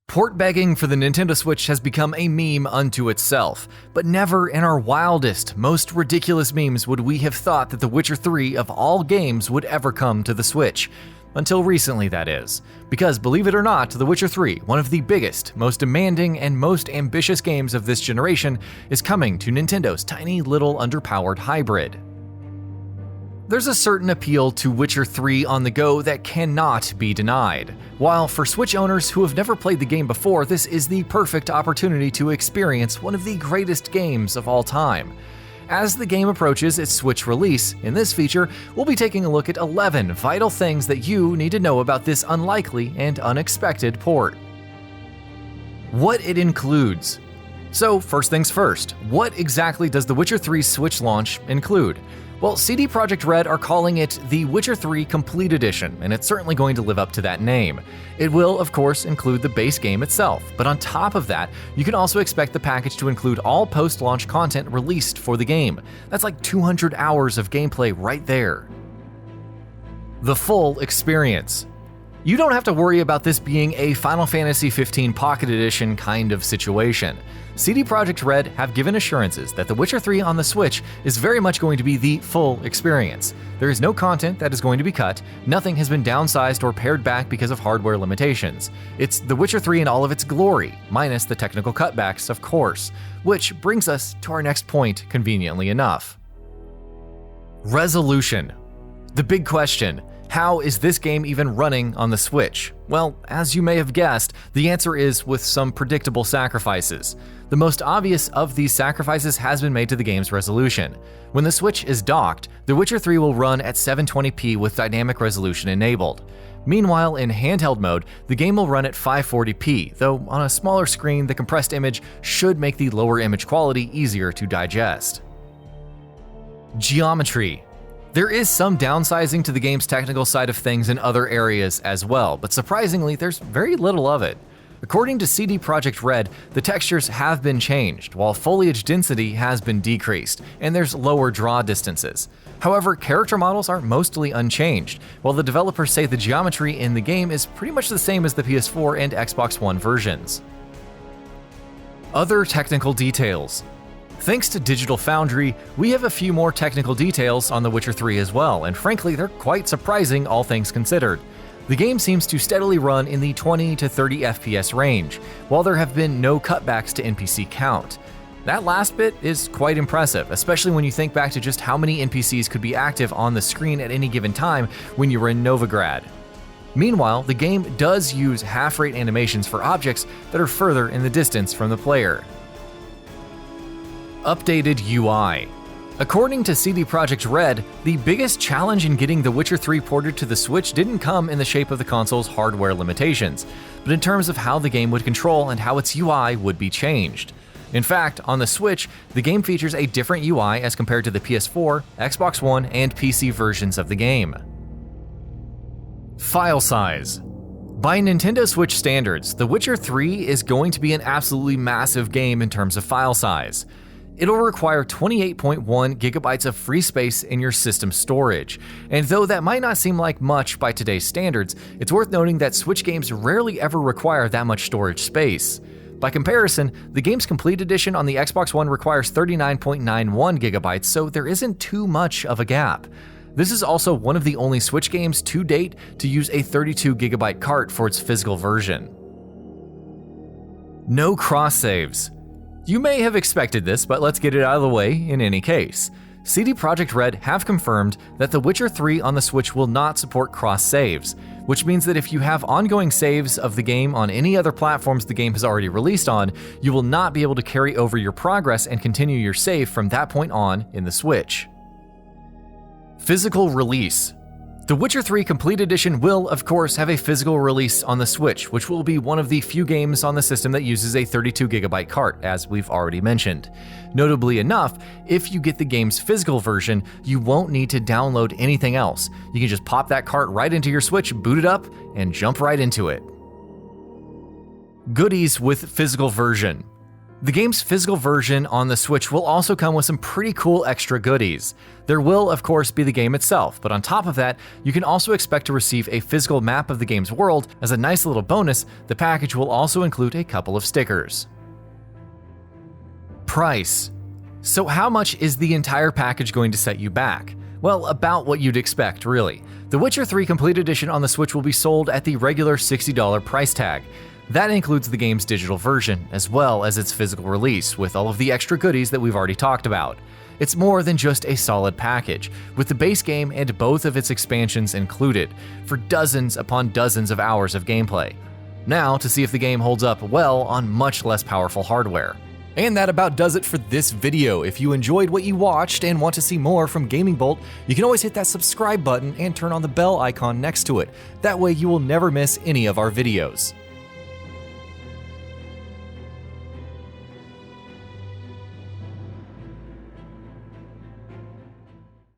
Port begging for the Nintendo Switch has become a meme unto itself, but never in our wildest, most ridiculous memes would we have thought that The Witcher 3 of all games would ever come to the Switch. Until recently, that is. Because, believe it or not, The Witcher 3, one of the biggest, most demanding, and most ambitious games of this generation, is coming to Nintendo's tiny little underpowered hybrid. There's a certain appeal to Witcher 3 on the go that cannot be denied. While for Switch owners who have never played the game before, this is the perfect opportunity to experience one of the greatest games of all time. As the game approaches its Switch release, in this feature, we'll be taking a look at 11 vital things that you need to know about this unlikely and unexpected port. What it includes. So, first things first, what exactly does The Witcher 3's Switch launch include? Well, CD Projekt Red are calling it the Witcher 3 Complete Edition, and it's certainly going to live up to that name. It will, of course, include the base game itself, but on top of that, you can also expect the package to include all post-launch content released for the game. That's like 200 hours of gameplay right there. The full experience. You don't have to worry about this being a Final Fantasy XV Pocket Edition kind of situation. CD Projekt Red have given assurances that The Witcher 3 on the Switch is very much going to be the full experience. There is no content that is going to be cut, nothing has been downsized or pared back because of hardware limitations. It's The Witcher 3 in all of its glory, minus the technical cutbacks, of course. Which brings us to our next point, conveniently enough. Resolution. The big question. How is this game even running on the Switch? Well, as you may have guessed, the answer is with some predictable sacrifices. The most obvious of these sacrifices has been made to the game's resolution. When the Switch is docked, The Witcher 3 will run at 720p with dynamic resolution enabled. Meanwhile, in handheld mode, the game will run at 540p, though on a smaller screen, the compressed image should make the lower image quality easier to digest. Geometry. There is some downsizing to the game's technical side of things in other areas as well, but surprisingly, there's very little of it. According to CD Projekt Red, the textures have been changed, while foliage density has been decreased, and there's lower draw distances. However, character models are mostly unchanged, while the developers say the geometry in the game is pretty much the same as the PS4 and Xbox One versions. Other technical details. Thanks to Digital Foundry, we have a few more technical details on The Witcher 3 as well, and frankly, they're quite surprising all things considered. The game seems to steadily run in the 20 to 30 FPS range, while there have been no cutbacks to NPC count. That last bit is quite impressive, especially when you think back to just how many NPCs could be active on the screen at any given time when you were in Novigrad. Meanwhile, the game does use half-rate animations for objects that are further in the distance from the player. Updated UI. According to CD Projekt Red, the biggest challenge in getting The Witcher 3 ported to the Switch didn't come in the shape of the console's hardware limitations, but in terms of how the game would control and how its UI would be changed. In fact, on the Switch, the game features a different UI as compared to the PS4, Xbox One, and PC versions of the game. File size. By Nintendo Switch standards, The Witcher 3 is going to be an absolutely massive game in terms of file size. It'll require 28.1 gigabytes of free space in your system storage, and though that might not seem like much by today's standards, it's worth noting that Switch games rarely ever require that much storage space. By comparison, the game's Complete Edition on the Xbox One requires 39.91 gigabytes, so there isn't too much of a gap. This is also one of the only Switch games to date to use a 32 gigabyte cart for its physical version. No cross saves. You may have expected this, but let's get it out of the way in any case. CD Projekt Red have confirmed that The Witcher 3 on the Switch will not support cross-saves, which means that if you have ongoing saves of the game on any other platforms the game has already released on, you will not be able to carry over your progress and continue your save from that point on in the Switch. Physical release. The Witcher 3 Complete Edition will, of course, have a physical release on the Switch, which will be one of the few games on the system that uses a 32 gigabyte cart, as we've already mentioned. Notably enough, if you get the game's physical version, you won't need to download anything else. You can just pop that cart right into your Switch, boot it up, and jump right into it. Goodies with physical version. The game's physical version on the Switch will also come with some pretty cool extra goodies. There will, of course, be the game itself, but on top of that, you can also expect to receive a physical map of the game's world. As a nice little bonus, the package will also include a couple of stickers. Price. So how much is the entire package going to set you back? Well, about what you'd expect, really. The Witcher 3 Complete Edition on the Switch will be sold at the regular $60 price tag. That includes the game's digital version, as well as its physical release, with all of the extra goodies that we've already talked about. It's more than just a solid package, with the base game and both of its expansions included, for dozens upon dozens of hours of gameplay. Now, to see if the game holds up well on much less powerful hardware. And that about does it for this video. If you enjoyed what you watched and want to see more from Gaming Bolt, you can always hit that subscribe button and turn on the bell icon next to it. That way you will never miss any of our videos.